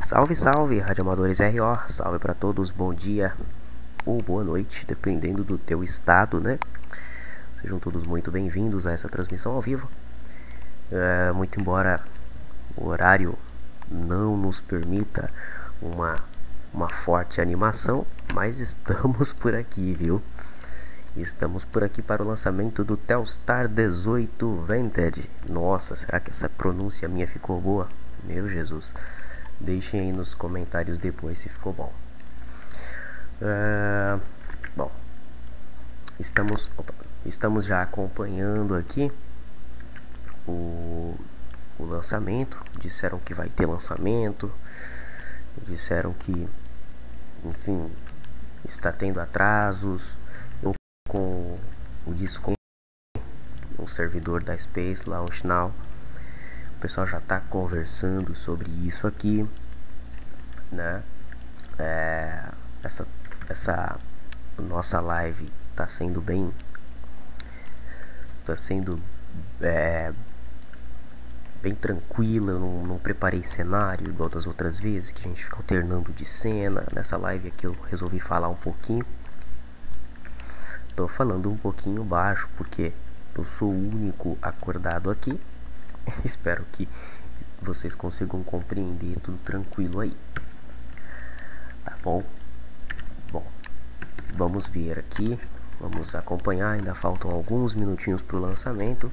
Salve, salve, radioamadores RO, salve para todos, bom dia ou boa noite, dependendo do teu estado, né? Sejam todos muito bem-vindos a essa transmissão ao vivo. Muito embora o horário não nos permita uma forte animação, mas estamos por aqui, viu? Estamos por aqui para o lançamento do Telstar 18 Vantage. Nossa, será que essa pronúncia minha ficou boa? Meu Jesus. Deixem aí nos comentários depois se ficou bom. Bom, estamos já acompanhando aqui o lançamento. Disseram que vai ter lançamento. Disseram que, enfim, está tendo atrasos. Eu com o disco no servidor da Space Launch Now. O pessoal já está conversando sobre isso aqui, né? Essa nossa live está sendo bem tranquila. Eu não preparei cenário igual das outras vezes, que a gente fica alternando de cena. Nessa live aqui eu resolvi falar um pouquinho. Tô falando um pouquinho baixo porque eu sou o único acordado aqui. Espero que vocês consigam compreender tudo tranquilo aí. Tá bom? Bom, vamos ver aqui. Vamos acompanhar. Ainda faltam alguns minutinhos para o lançamento.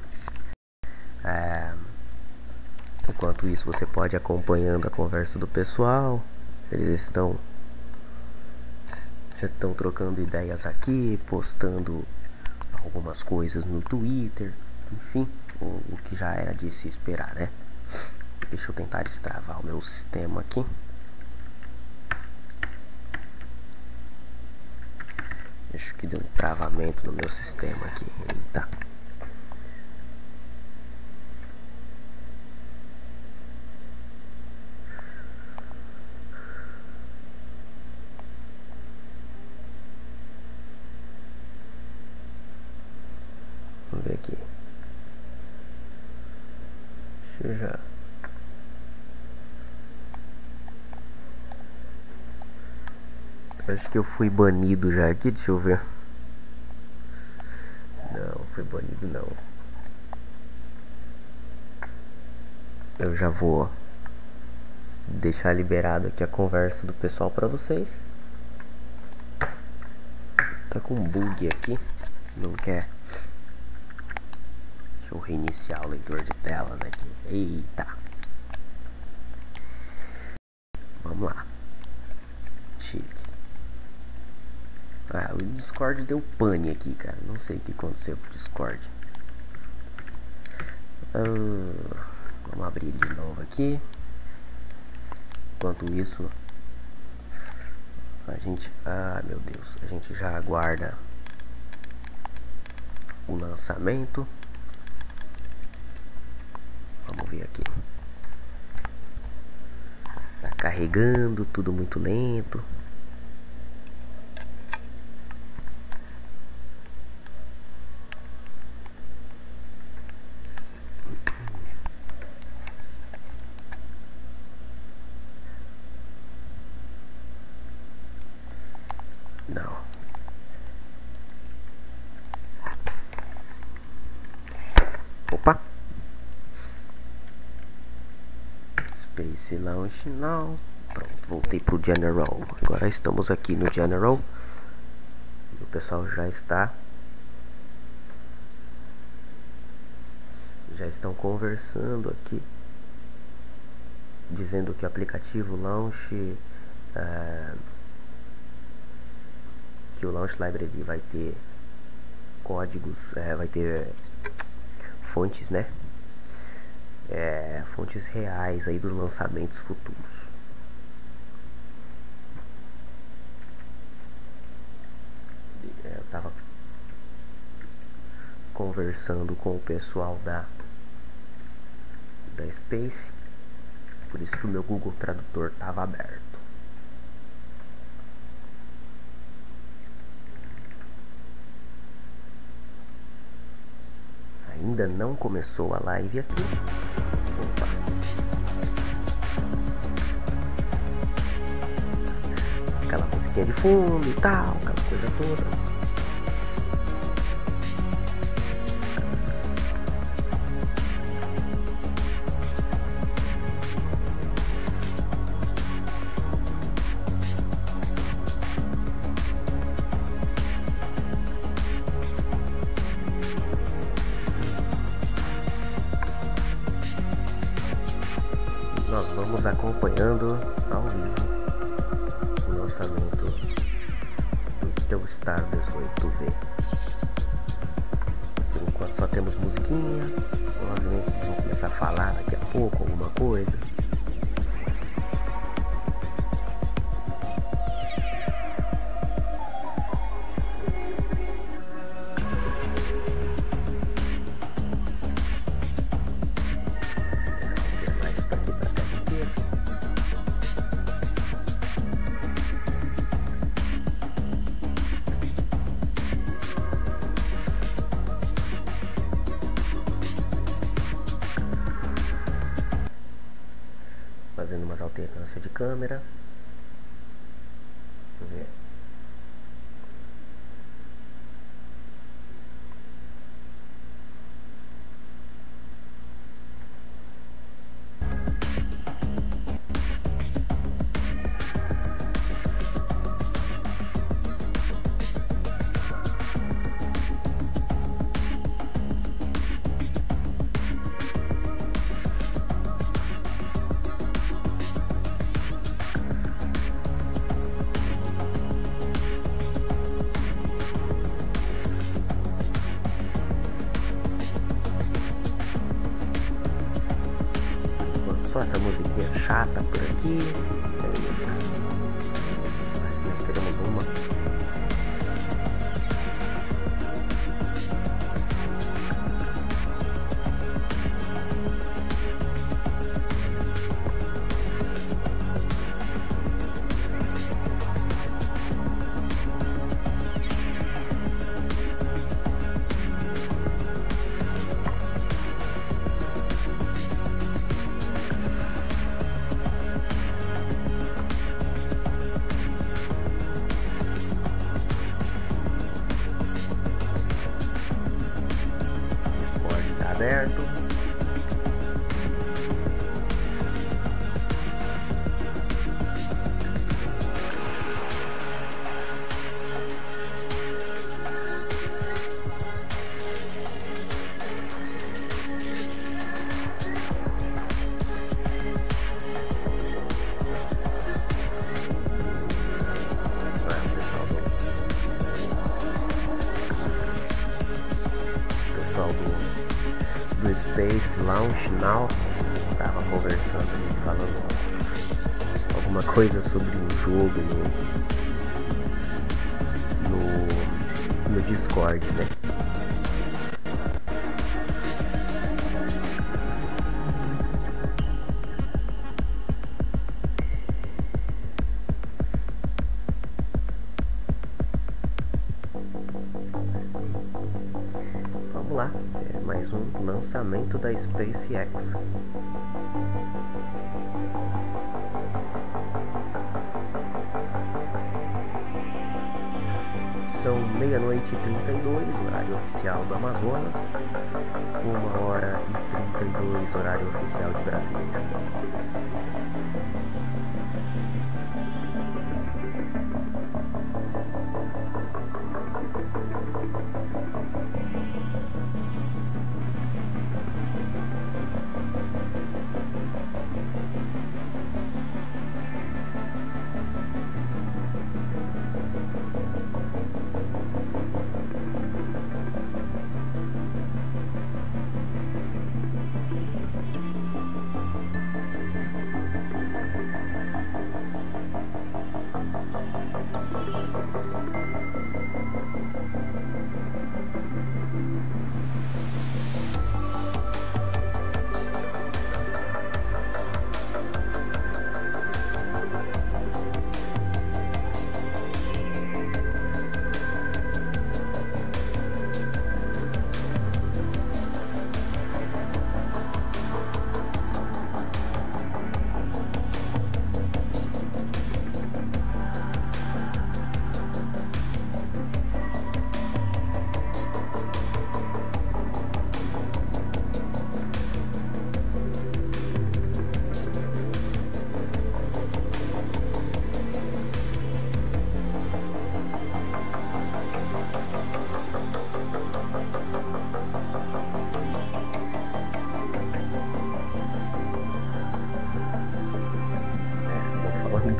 Enquanto isso, você pode ir acompanhando a conversa do pessoal. Eles já estão trocando ideias aqui, postando algumas coisas no Twitter. Enfim, o que já era de se esperar, né? Deixa eu tentar destravar o meu sistema aqui. Acho que deu um travamento no meu sistema aqui. Eita. Vamos ver aqui. Deixa eu já... Acho que eu fui banido já aqui, deixa eu ver. Não, fui banido não. Eu já vou deixar liberado aqui a conversa do pessoal pra vocês. Tá com um bug aqui. Não quer. Deixa eu reiniciar o leitor de telas aqui. Eita. Vamos lá. Chique. O Discord deu pane aqui, cara. Não sei o que aconteceu com o Discord. Vamos abrir de novo aqui. Enquanto isso, a gente... meu Deus. A gente já aguarda o lançamento. Vamos ver aqui. Tá carregando, tudo muito lento. Não. Opa. Space Launch Now. Pronto, voltei pro General. Agora estamos aqui no General. E o pessoal já estão conversando aqui, dizendo que o aplicativo Launch, que o Launch Library vai ter códigos, vai ter fontes, né? Fontes reais aí dos lançamentos futuros. Eu tava conversando com o pessoal da Space, por isso que o meu Google Tradutor tava aberto. Ainda não começou a live aqui. Opa. musiquinha de fundo e tal, aquela coisa toda. Nós vamos acompanhando ao vivo o lançamento do telstar 18V. Por enquanto só temos musiquinha, provavelmente eles vão começar a falar daqui a pouco alguma coisa. Fazendo umas alternâncias de câmera. Vamos ver. Só essa musiquinha chata por aqui. Mas nós teremos uma. Aberto. Pessoal do Space Launch Now tava conversando ali, falando alguma coisa sobre um jogo no Discord, né? Vamos lá, é mais um lançamento da SpaceX. São 00h32, horário oficial do Amazonas, 1h32, horário oficial de Brasília.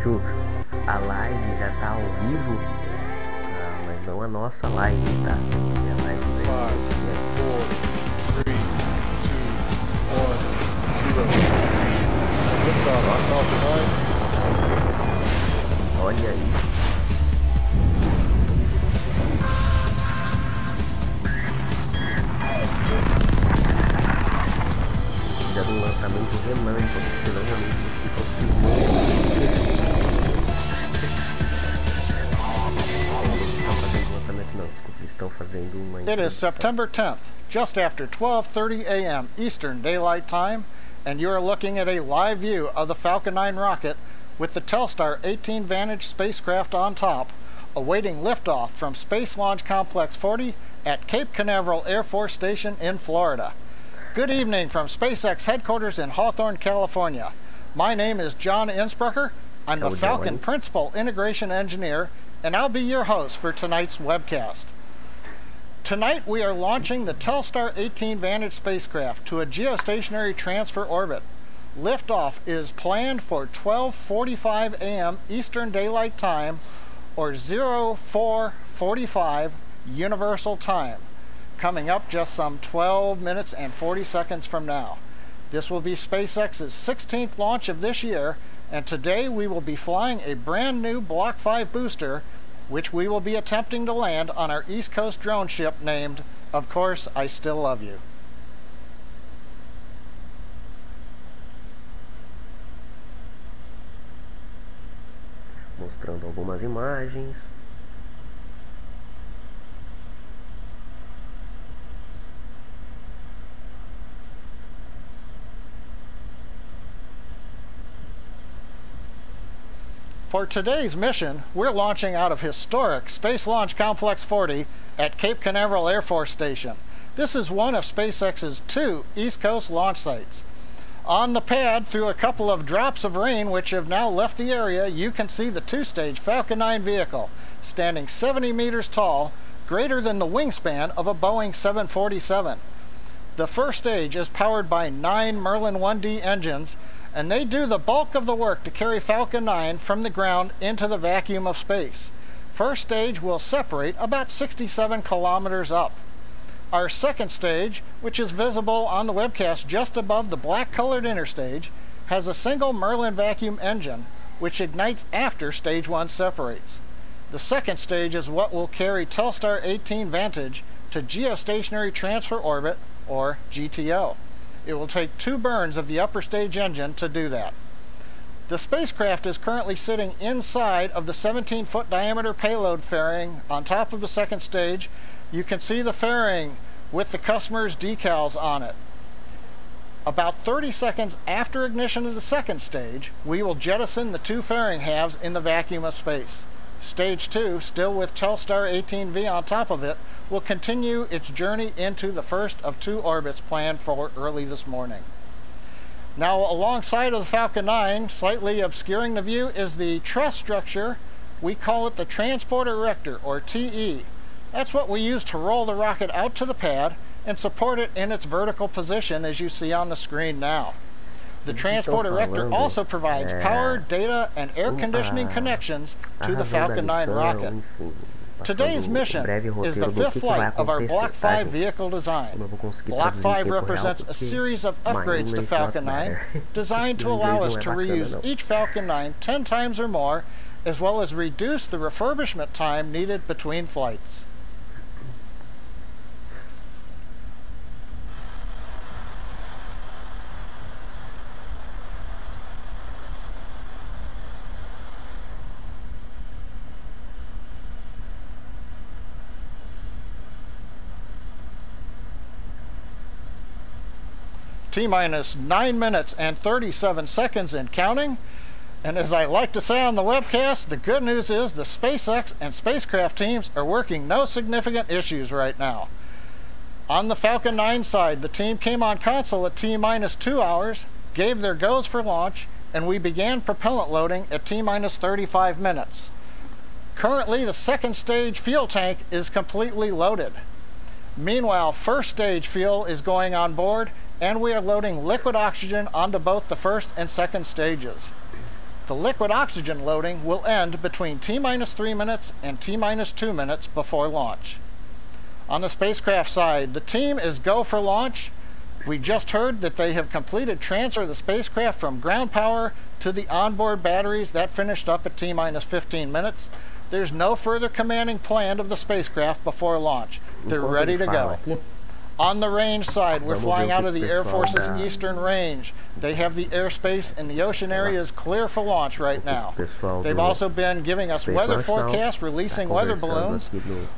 que a live já tá ao vivo, mas não a nossa live, tá? É a live do SpaceX. 4, 3, 2, 1, 0. Liftoff, Falcon 9. Olha aí. Eles fizeram um lançamento relâmpago, porque normalmente eles ficam filmando. Eles estão fazendo lançamento não, desculpa, eles estão fazendo uma It is September 10th, just after 12:30 a.m. Eastern Daylight Time, and you are looking at a live view of the Falcon 9 rocket with the Telstar 18 Vantage spacecraft on top, awaiting liftoff from Space Launch Complex 40 at Cape Canaveral Air Force Station in Florida. Good evening from SpaceX headquarters in Hawthorne, California. My name is John Innsbrucker. I'm the Falcon Principal Integration Engineer, and I'll be your host for tonight's webcast. Tonight we are launching the Telstar 18 Vantage spacecraft to a geostationary transfer orbit. Liftoff is planned for 12:45 a.m. Eastern Daylight Time, or 04:45 Universal Time, coming up just some 12 minutes and 40 seconds from now. This will be SpaceX's 16th launch of this year, and today we will be flying a brand new Block 5 booster, which we will be attempting to land on our East Coast drone ship named, of course, I Still Love You. Mostrando algumas imagens. For today's mission, we're launching out of historic Space Launch Complex 40 at Cape Canaveral Air Force Station. This is one of SpaceX's 2 East Coast launch sites. On the pad, through a couple of drops of rain which have now left the area, you can see the 2-stage Falcon 9 vehicle, standing 70 meters tall, greater than the wingspan of a Boeing 747. The first stage is powered by 9 Merlin 1D engines, and they do the bulk of the work to carry Falcon 9 from the ground into the vacuum of space. First stage will separate about 67 kilometers up. Our second stage, which is visible on the webcast just above the black-colored interstage, has a single Merlin vacuum engine, which ignites after stage 1 separates. The second stage is what will carry Telstar 18 Vantage to geostationary transfer orbit, or GTO. It will take 2 burns of the upper stage engine to do that. The spacecraft is currently sitting inside of the 17-foot diameter payload fairing on top of the second stage. You can see the fairing with the customer's decals on it. About 30 seconds after ignition of the second stage, we will jettison the 2 fairing halves in the vacuum of space. Stage 2, still with Telstar 18V on top of it, will continue its journey into the first of 2 orbits planned for early this morning. Now, alongside of the Falcon 9, slightly obscuring the view, is the truss structure. We call it the Transporter Erector, or TE. That's what we use to roll the rocket out to the pad and support it in its vertical position, as you see on the screen now. The Transporter Erector also provides power, data, and air conditioning connections to the Falcon 9 rocket. Today's mission is the 5th flight of our Block 5 vehicle design. Block 5 represents a series of upgrades to Falcon 9 designed to allow us to reuse each Falcon 9 10 times or more, as well as reduce the refurbishment time needed between flights. T-minus 9 minutes and 37 seconds and counting. And as I like to say on the webcast, the good news is the SpaceX and spacecraft teams are working no significant issues right now. On the Falcon 9 side, the team came on console at T-minus 2 hours, gave their goes for launch, and we began propellant loading at T-minus 35 minutes. Currently, the second stage fuel tank is completely loaded. Meanwhile, first stage fuel is going on board, and we are loading liquid oxygen onto both the first and second stages. The liquid oxygen loading will end between T-minus 3 minutes and T-minus 2 minutes before launch. On the spacecraft side, the team is go for launch. We just heard that they have completed transfer of the spacecraft from ground power to the onboard batteries. That finished up at T-minus 15 minutes. There's no further commanding planned of the spacecraft before launch. They're ready to go. On the range side, we're flying out of the Air Force's Eastern Range. They have the airspace and the ocean area is clear for launch right now. They've also been giving us weather forecasts, releasing weather balloons.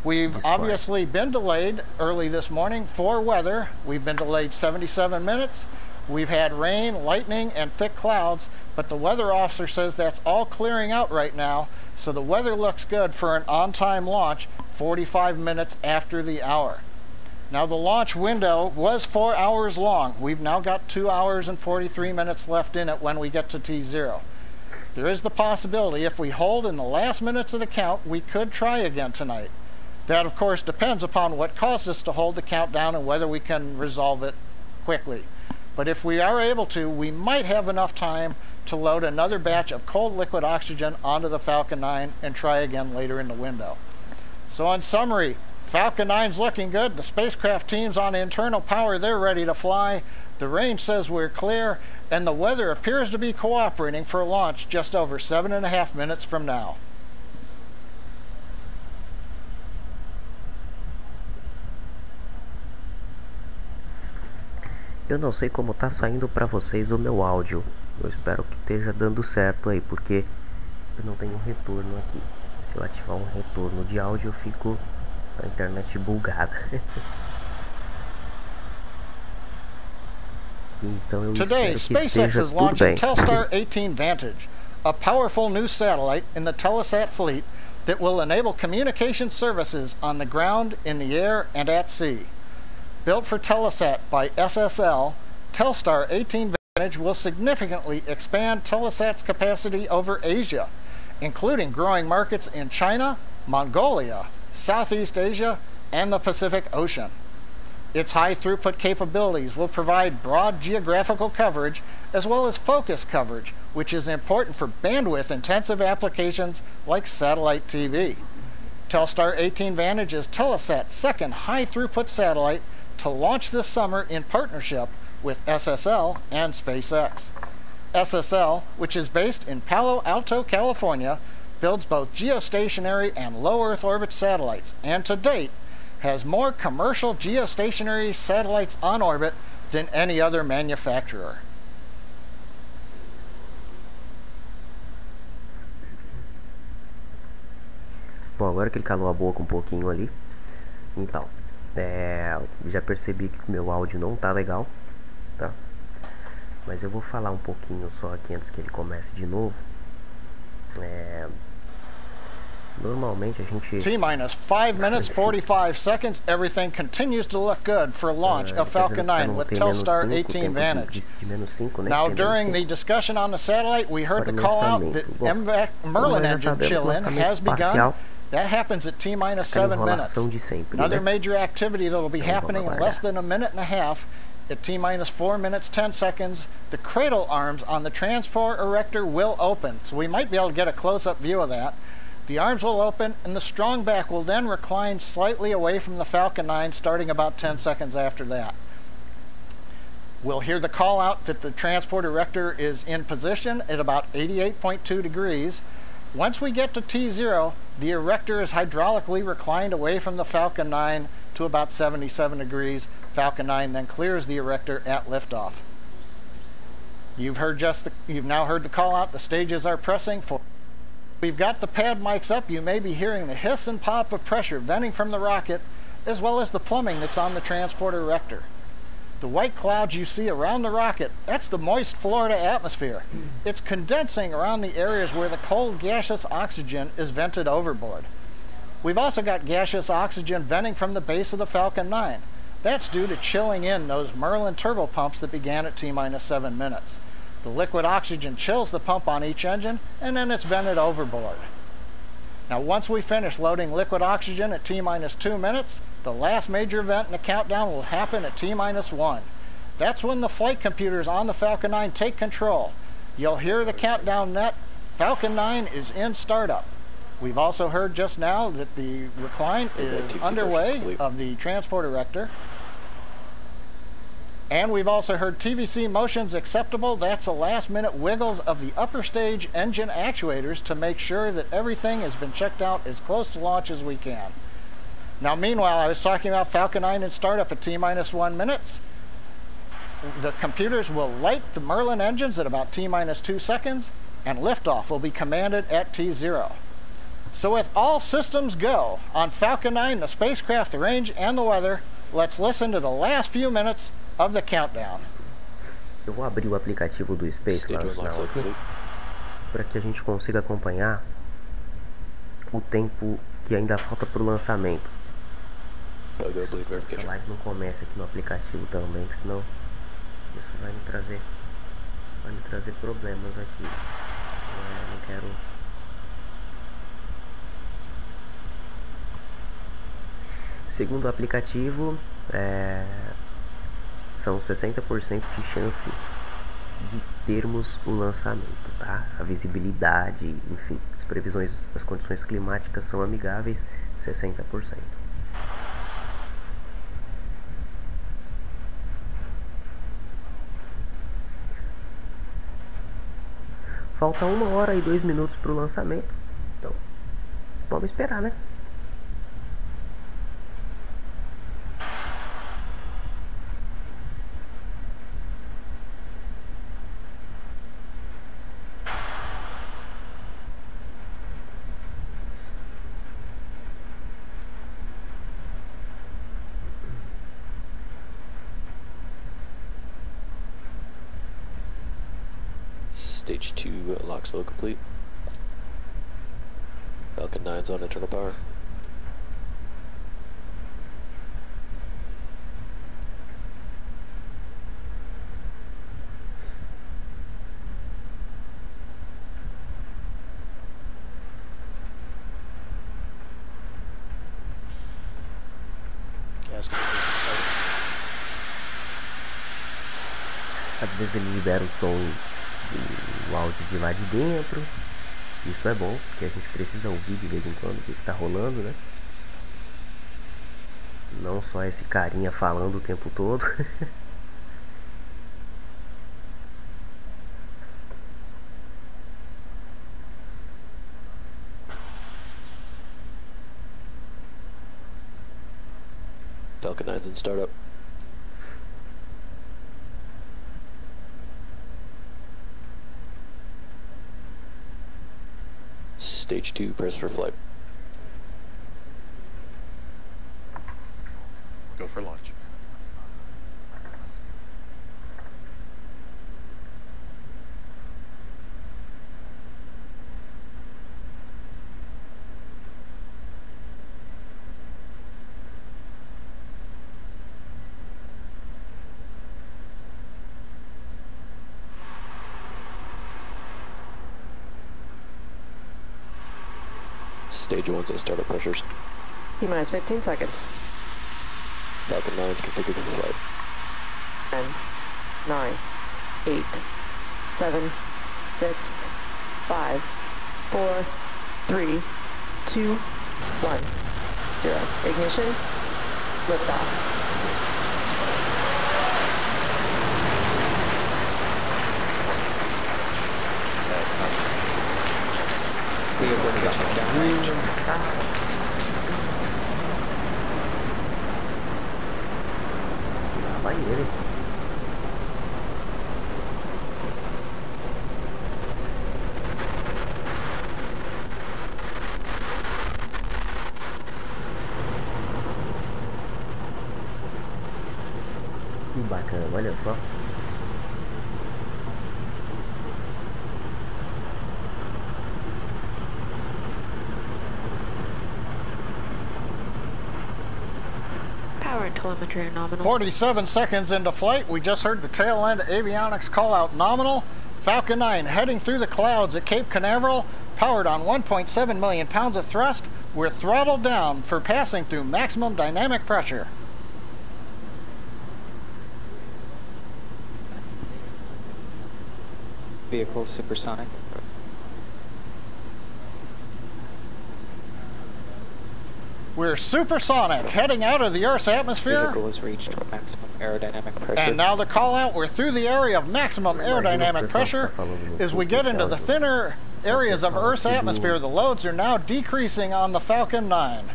We've obviously been delayed early this morning for weather. We've been delayed 77 minutes. We've had rain, lightning, and thick clouds, but the weather officer says that's all clearing out right now, so the weather looks good for an on-time launch 45 minutes after the hour. Now the launch window was 4 hours long. We've now got 2 hours and 43 minutes left in it when we get to T0. There is the possibility if we hold in the last minutes of the count, we could try again tonight. That of course depends upon what caused us to hold the countdown and whether we can resolve it quickly. But if we are able to, we might have enough time to load another batch of cold liquid oxygen onto the Falcon 9 and try again later in the window. So in summary, Falcon 9's looking good. The spacecraft team's on internal power. They're ready to fly. The range says we're clear, and the weather appears to be cooperating for launch just over 7.5 minutes from now. Eu não sei como tá saindo para vocês o meu áudio. Eu espero que esteja dando certo aí, porque eu não tenho um retorno aqui. Se eu ativar um retorno de áudio, eu fico a internet bugada. Então eu Today, espero que SpaceX esteja is tudo launching bem. telstar 18 Vantage, a powerful new satellite in the Telesat fleet that will enable communication services on the ground, in the air, and at sea. Built for Telesat by SSL, telstar 18 Vantage will significantly expand Telesat's capacity over Asia, including growing markets in China, Mongolia, Southeast Asia, and the Pacific Ocean. Its high throughput capabilities will provide broad geographical coverage as well as focus coverage, which is important for bandwidth intensive applications like satellite TV. Telstar 18 Vantage is Telesat's second high throughput satellite to launch this summer in partnership with SSL and SpaceX. SSL, which is based in Palo Alto, California, builds both geostationary and low Earth orbit satellites, and to date has more commercial geostationary satellites on orbit than any other manufacturer. Bom, agora que ele calou a boca um pouquinho ali. Então, já percebi que o meu áudio não tá legal, tá? Mas eu vou falar um pouquinho só aqui antes que ele comece de novo. Normalmente a gente... T-minus 5 minutes 45 seconds. Everything continues to look good for launch of Falcon 9 with Telstar 18 Vantage. Now, during the discussion on the satellite, we heard the call out that MVAC Merlin engine chill-in has begun. That happens at T-minus 7 minutes. Another major activity that will be happening in less than a minute and a half at T-minus 4 minutes 10 seconds. The cradle arms on the transport erector will open, so we might be able to get a close-up view of that. The arms will open, and the strong back will then recline slightly away from the Falcon 9, starting about 10 seconds after that. We'll hear the call out that the transport erector is in position at about 88.2 degrees. Once we get to T0, the erector is hydraulically reclined away from the Falcon 9 to about 77 degrees. Falcon 9 then clears the erector at liftoff. You've now heard the call out. The stages are pressing for. We've got the pad mics up. You may be hearing the hiss and pop of pressure venting from the rocket, as well as the plumbing that's on the transporter erector. The white clouds you see around the rocket, that's the moist Florida atmosphere. It's condensing around the areas where the cold gaseous oxygen is vented overboard. We've also got gaseous oxygen venting from the base of the Falcon 9. That's due to chilling in those Merlin turbopumps that began at T-minus 7 minutes. The liquid oxygen chills the pump on each engine, and then it's vented overboard. Now, once we finish loading liquid oxygen at T-minus 2 minutes, the last major event in the countdown will happen at T-minus 1. That's when the flight computers on the Falcon 9 take control. You'll hear the countdown net Falcon 9 is in startup. We've also heard just now that the recline is underway of the transport erector. And we've also heard TVC motions acceptable. That's the last minute wiggles of the upper stage engine actuators to make sure that everything has been checked out as close to launch as we can. Now, meanwhile, I was talking about Falcon 9 in startup at T-minus 1 minutes. The computers will light the Merlin engines at about T-minus 2 seconds, and liftoff will be commanded at T0. So with all systems go on Falcon 9, the spacecraft, the range, and the weather, let's listen to the last few minutes of the countdown. Eu vou abrir o aplicativo do Space Launch Now aqui, para que a gente consiga acompanhar o tempo que ainda falta para o lançamento. Essa live não começa aqui no aplicativo também, que senão isso vai me trazer problemas aqui. Eu não quero. Segundo o aplicativo, são 60% de chance de termos um lançamento, tá? A visibilidade, enfim, as previsões, as condições climáticas são amigáveis, 60%. Falta 1 hora e 2 minutos para o lançamento, então vamos esperar, né? Stage 2 lock slow complete. Falcon 9's on internal power. Às vezes ele libera o som, o áudio de lá de dentro. Isso é bom, porque a gente precisa ouvir de vez em quando o que está rolando, né? Não só esse carinha falando o tempo todo. Falcon 9's in startup. Stage 2, press for flight. Go for launch. Stage 1's at startup pressures. T-minus 15 seconds. Falcon 9's configured for flight. 10, 9, 8, 7, 6, 5, 4, 3, 2, 1, 0. Ignition. Liftoff. Lá vai ele. Que bacana, olha só. Power and telemetry are nominal. 47 seconds into flight, we just heard the tail end avionics call out nominal. Falcon 9 heading through the clouds at Cape Canaveral, powered on 1.7 million pounds of thrust. We're throttled down for passing through maximum dynamic pressure. Vehicle supersonic. We're supersonic, heading out of the Earth's atmosphere. Vehicle has reached maximum aerodynamic pressure. And now the call out, we're through the area of maximum aerodynamic pressure. As we get into the thinner areas of Earth's atmosphere, the loads are now decreasing on the Falcon 9.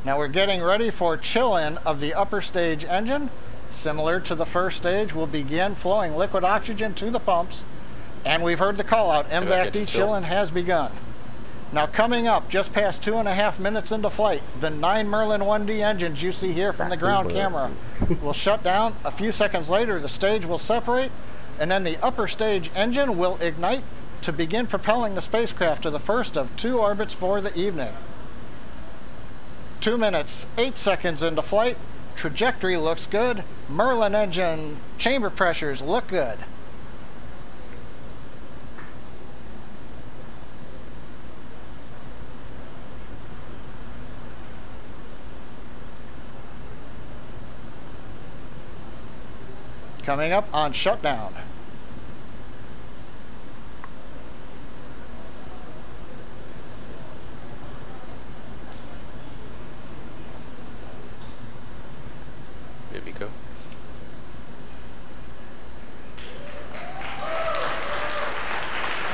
Now we're getting ready for chill-in of the upper stage engine. Similar to the first stage, we'll begin flowing liquid oxygen to the pumps. And we've heard the call out, MVAC-D chill-in has begun. Now coming up, just past 2.5 minutes into flight, the 9 Merlin 1D engines you see here from the ground camera will shut down. A few seconds later, the stage will separate, and then the upper stage engine will ignite to begin propelling the spacecraft to the first of 2 orbits for the evening. 2 minutes, 8 seconds into flight. Trajectory looks good. Merlin engine chamber pressures look good. Coming up on shutdown. Miko.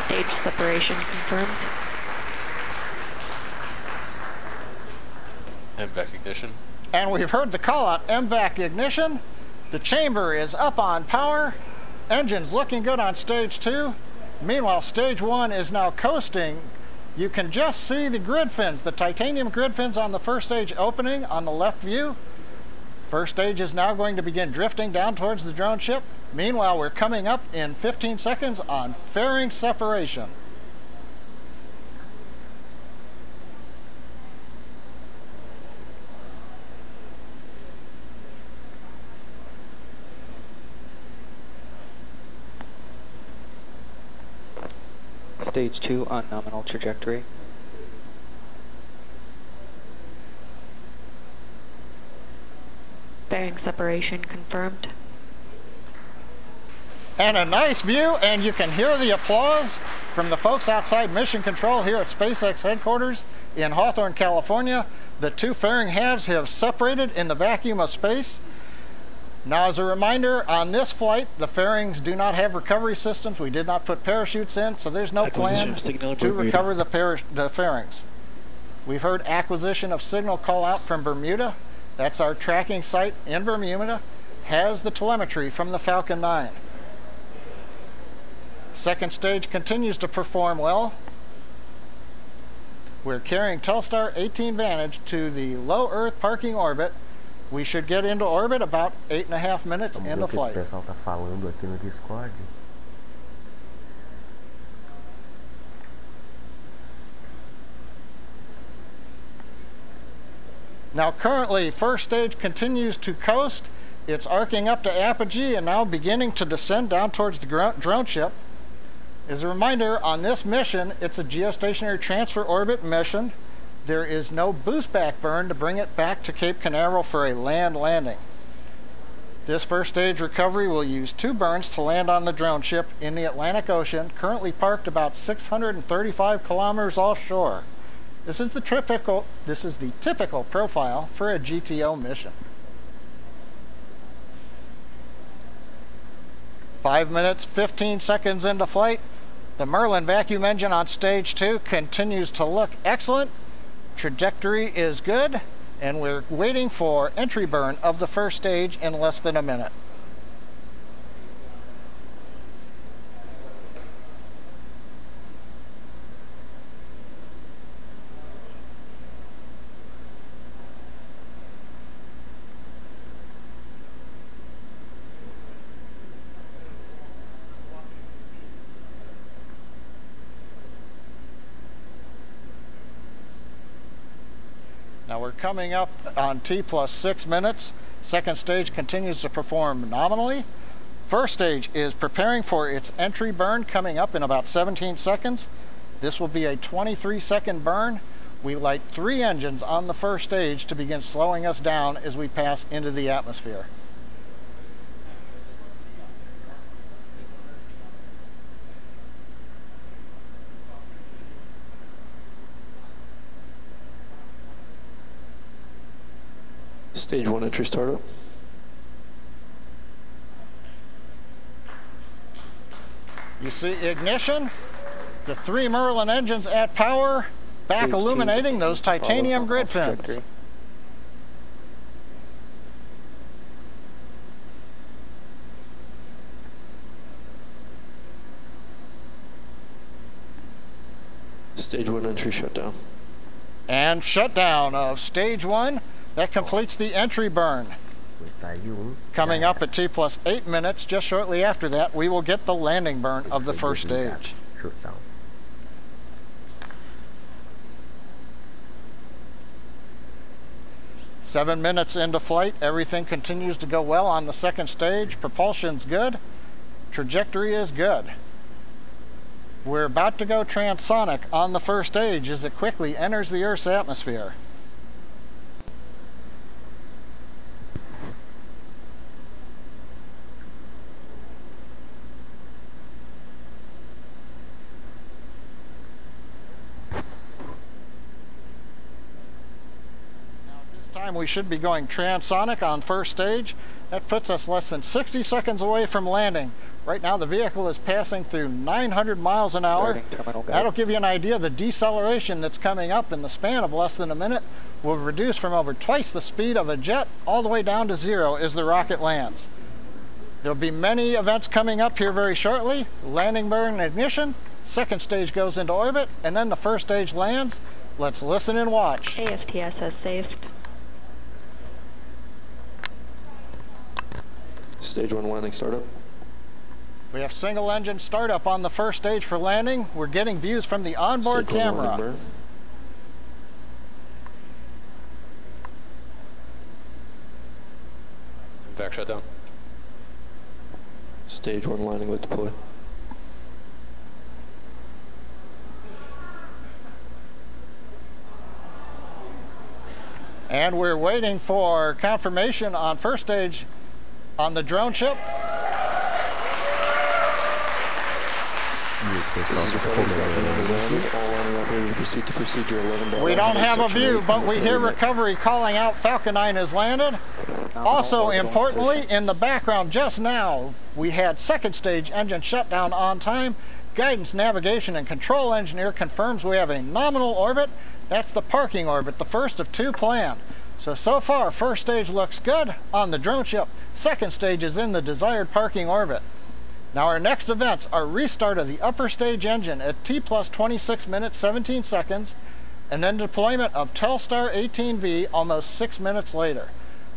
Stage separation confirmed. MVAC ignition. And we've heard the call out, MVAC ignition. The chamber is up on power. Engines looking good on stage 2. Meanwhile, stage 1 is now coasting. You can just see the grid fins, the titanium grid fins on the first stage opening on the left view. First stage is now going to begin drifting down towards the drone ship. Meanwhile, we're coming up in 15 seconds on fairing separation. Stage 2 on nominal trajectory. Bearing separation confirmed. And a nice view, and you can hear the applause from the folks outside Mission Control here at SpaceX headquarters in Hawthorne, California. The 2 fairing halves have separated in the vacuum of space. Now, as a reminder, on this flight, the fairings do not have recovery systems. We did not put parachutes in, so there's no plan to recover the fairings. We've heard acquisition of signal call out from Bermuda. That's our tracking site in Bermuda. Has the telemetry from the Falcon 9. Second stage continues to perform well. We're carrying telstar 18 Vantage to the low Earth parking orbit. We should get into orbit about 8.5 minutes into flight. O pessoal tá falando aqui no Discord. Now currently, first stage continues to coast. It's arcing up to apogee and now beginning to descend down towards the drone ship. As a reminder, on this mission, it's a geostationary transfer orbit mission. There is no boost back burn to bring it back to Cape Canaveral for a land landing. This first stage recovery will use 2 burns to land on the drone ship in the Atlantic Ocean, currently parked about 635 kilometers offshore. This is the typical profile for a GTO mission. 5 minutes, 15 seconds into flight. The Merlin vacuum engine on stage 2 continues to look excellent. Trajectory is good, and we're waiting for entry burn of the first stage in less than a minute. Now we're coming up on T plus 6 minutes. Second stage continues to perform nominally. First stage is preparing for its entry burn coming up in about 17 seconds. This will be a 23-second burn. We light 3 engines on the first stage to begin slowing us down as we pass into the atmosphere. Stage 1 entry startup. You see ignition, the 3 Merlin engines at power, back illuminating those titanium grid fins. Stage 1 entry shutdown. And shutdown of stage 1. That completes the entry burn. O estágio 1. Coming up at T plus 8 minutes, just shortly after that, we will get the landing burn of the first stage. Shutdown. Seven minutes into flight, everything continues to go well on the second stage. Propulsion's good. Trajectory is good. We're about to go transonic on the first stage as it quickly enters the Earth's atmosphere. We should be going transonic on first stage. That puts us less than 60 seconds away from landing. Right now the vehicle is passing through 900 miles an hour. That'll give you an idea of the deceleration that's coming up in the span of less than a minute. Will reduce from over twice the speed of a jet all the way down to 0 as the rocket lands. There'll be many events coming up here very shortly. Landing burn and ignition. Second stage goes into orbit, and then the first stage lands. Let's listen and watch. AFTS has saved. Stage 1 landing startup. We have single engine startup on the first stage for landing. We're getting views from the onboard Stage 1 camera. landing burn. Back shutdown. Stage 1 landing with deploy. And we're waiting for confirmation on first stage on the drone ship. We don't have a view, but we hear recovery calling out Falcon 9 has landed. Also importantly, in the background just now, we had second stage engine shutdown on time. Guidance, navigation, and control engineer confirms we have a nominal orbit. That's the parking orbit, the first of 2 planned. So far, first stage looks good on the drone ship. Second stage is in the desired parking orbit. Now our next events are restart of the upper stage engine at T plus 26 minutes 17 seconds, and then deployment of telstar 18V almost 6 minutes later.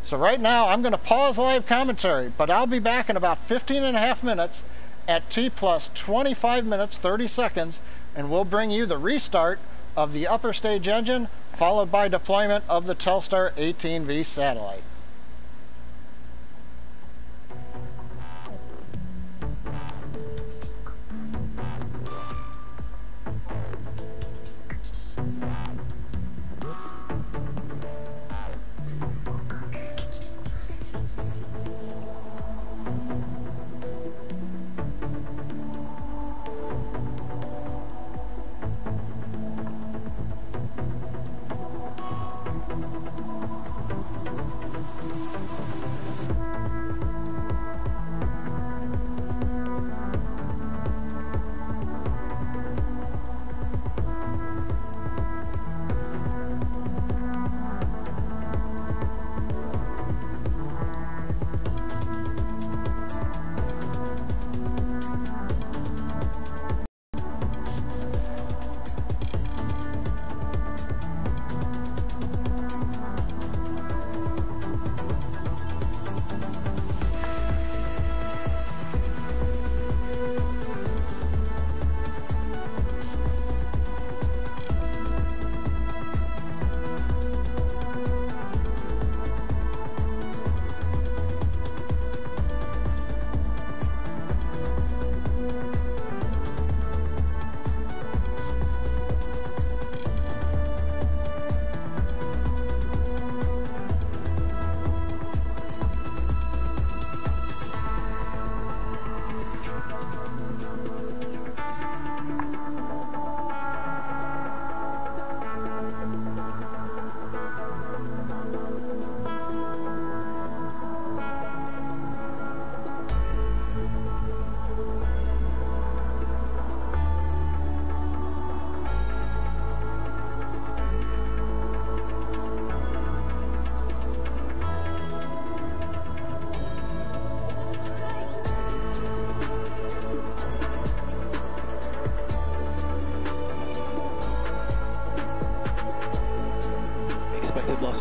So right now I'm going to pause live commentary, but I'll be back in about 15.5 minutes at T plus 25 minutes 30 seconds, and we'll bring you the restart of the upper stage engine, followed by deployment of the telstar 18V satellite.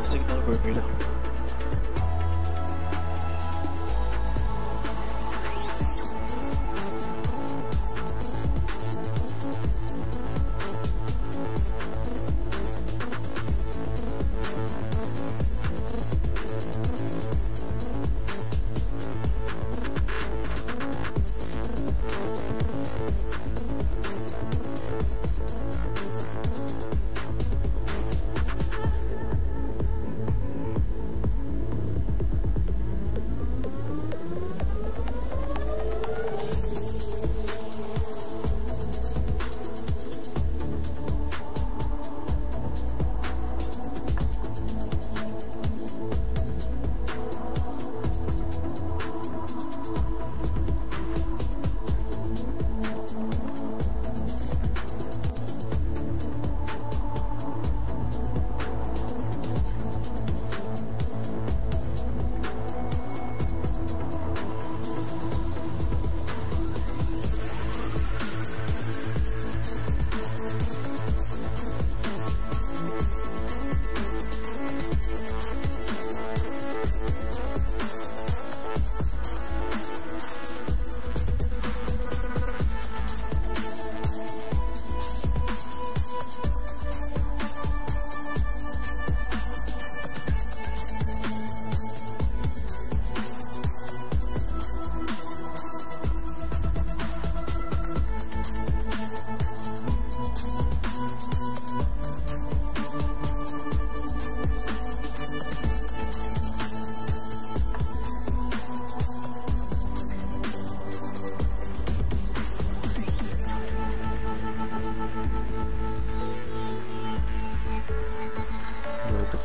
Signal Bermuda.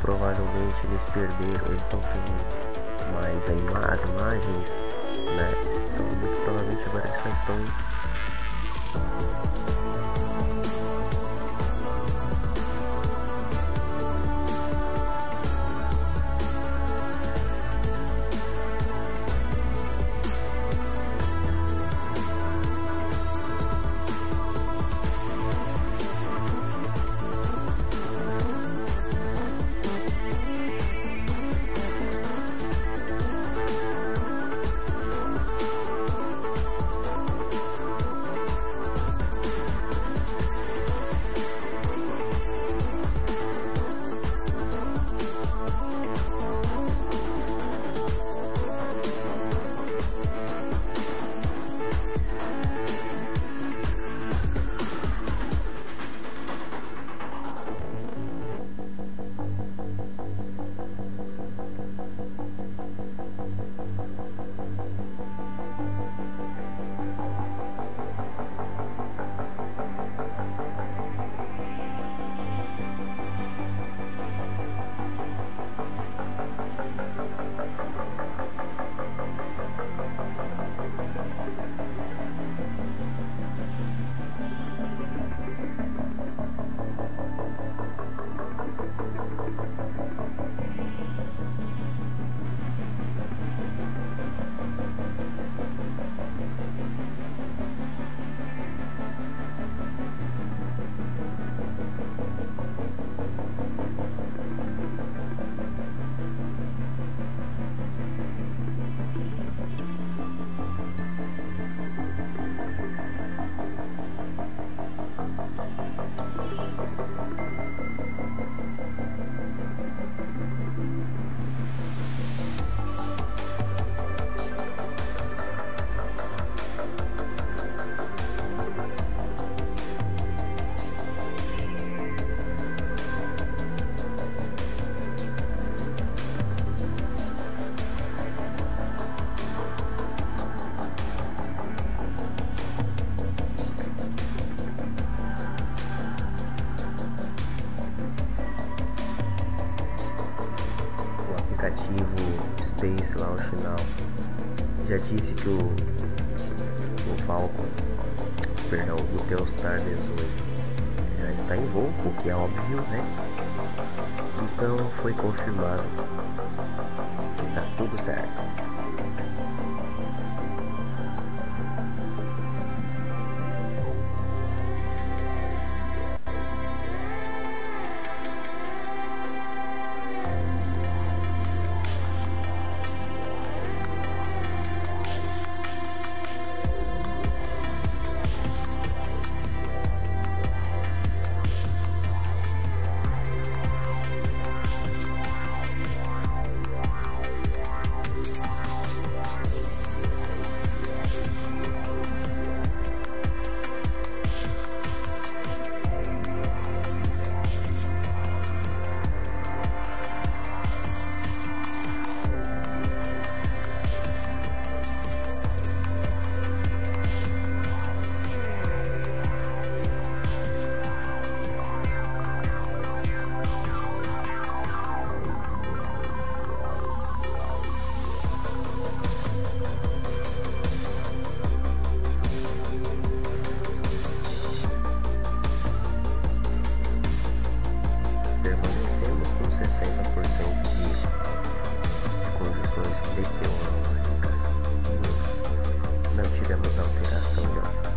Provavelmente eles perderam, eles não têm mais as imagens, né? Então muito provavelmente agora eles só estão aplicativo Space Launch Now já disse que o Falcon, perdão, o Telstar 18 já está em voo, o que é óbvio, né? Então foi confirmado que tá tudo certo. permanecemos com 60% de condições meteorológicas. Não tivemos alteração não.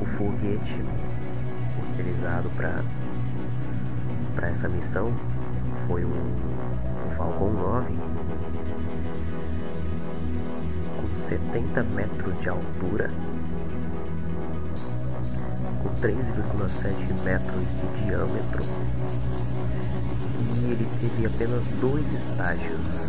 Foguete utilizado para essa missão foi um Falcon 9 com 70 metros de altura, com 3,7 metros de diâmetro, e ele teve apenas 2 estágios.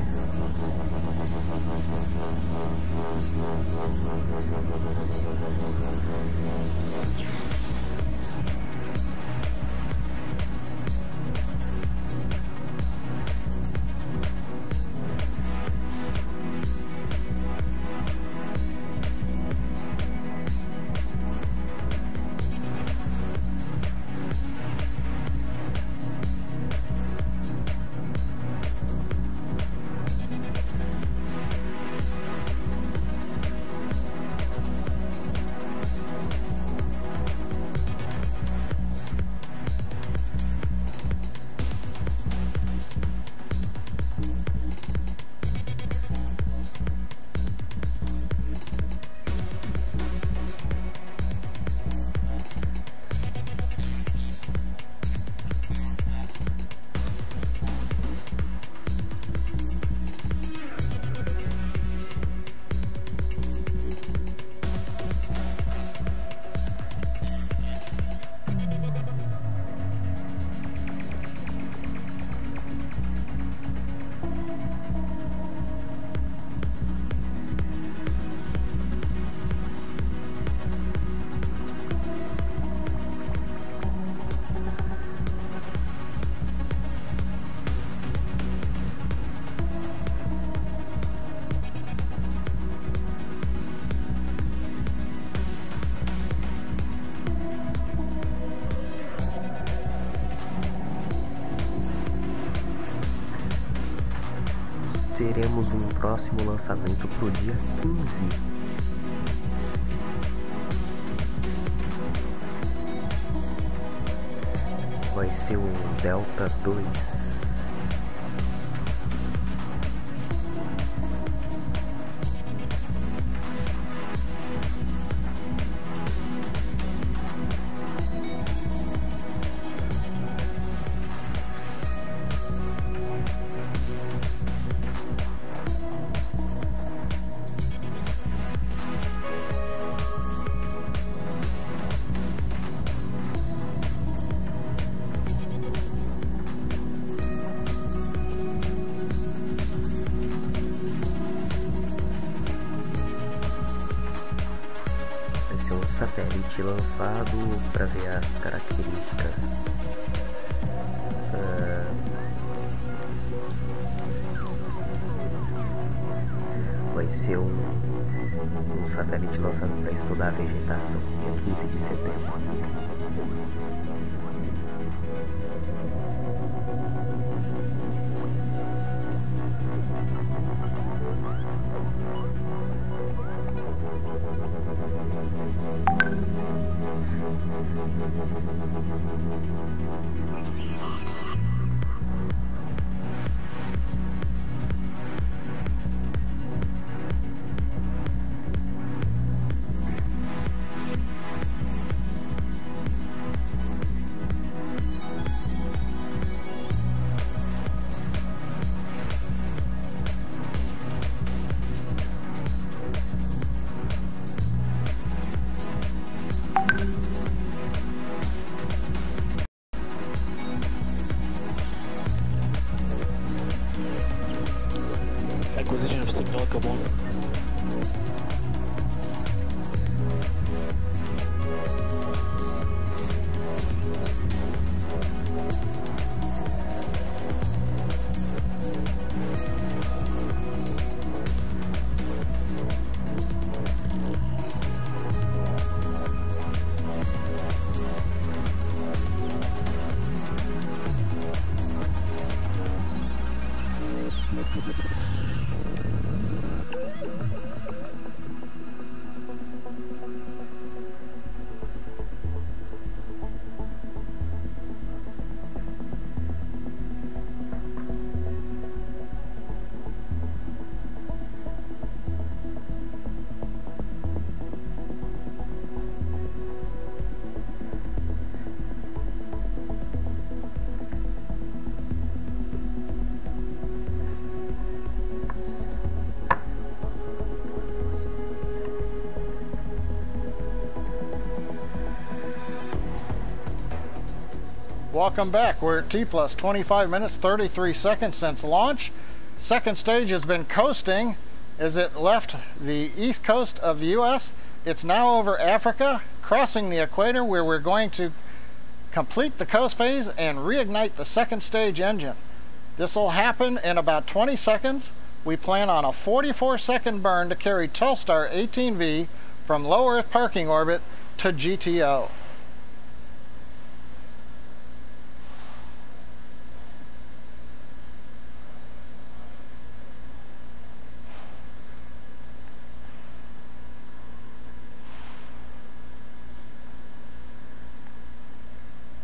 Teremos um próximo lançamento pro dia 15. Vai ser o Delta 2. satélite lançado para ver as características. Vai ser um satélite lançado para estudar a vegetação, dia 15 de setembro. Acquisition of signal, come on. Welcome back. We're at T plus 25 minutes, 33 seconds since launch. Second stage has been coasting as it left the east coast of the U.S. It's now over Africa, crossing the equator, where we're going to complete the coast phase and reignite the second stage engine. This will happen in about 20 seconds. We plan on a 44-second burn to carry telstar 18V from low Earth parking orbit to GTO.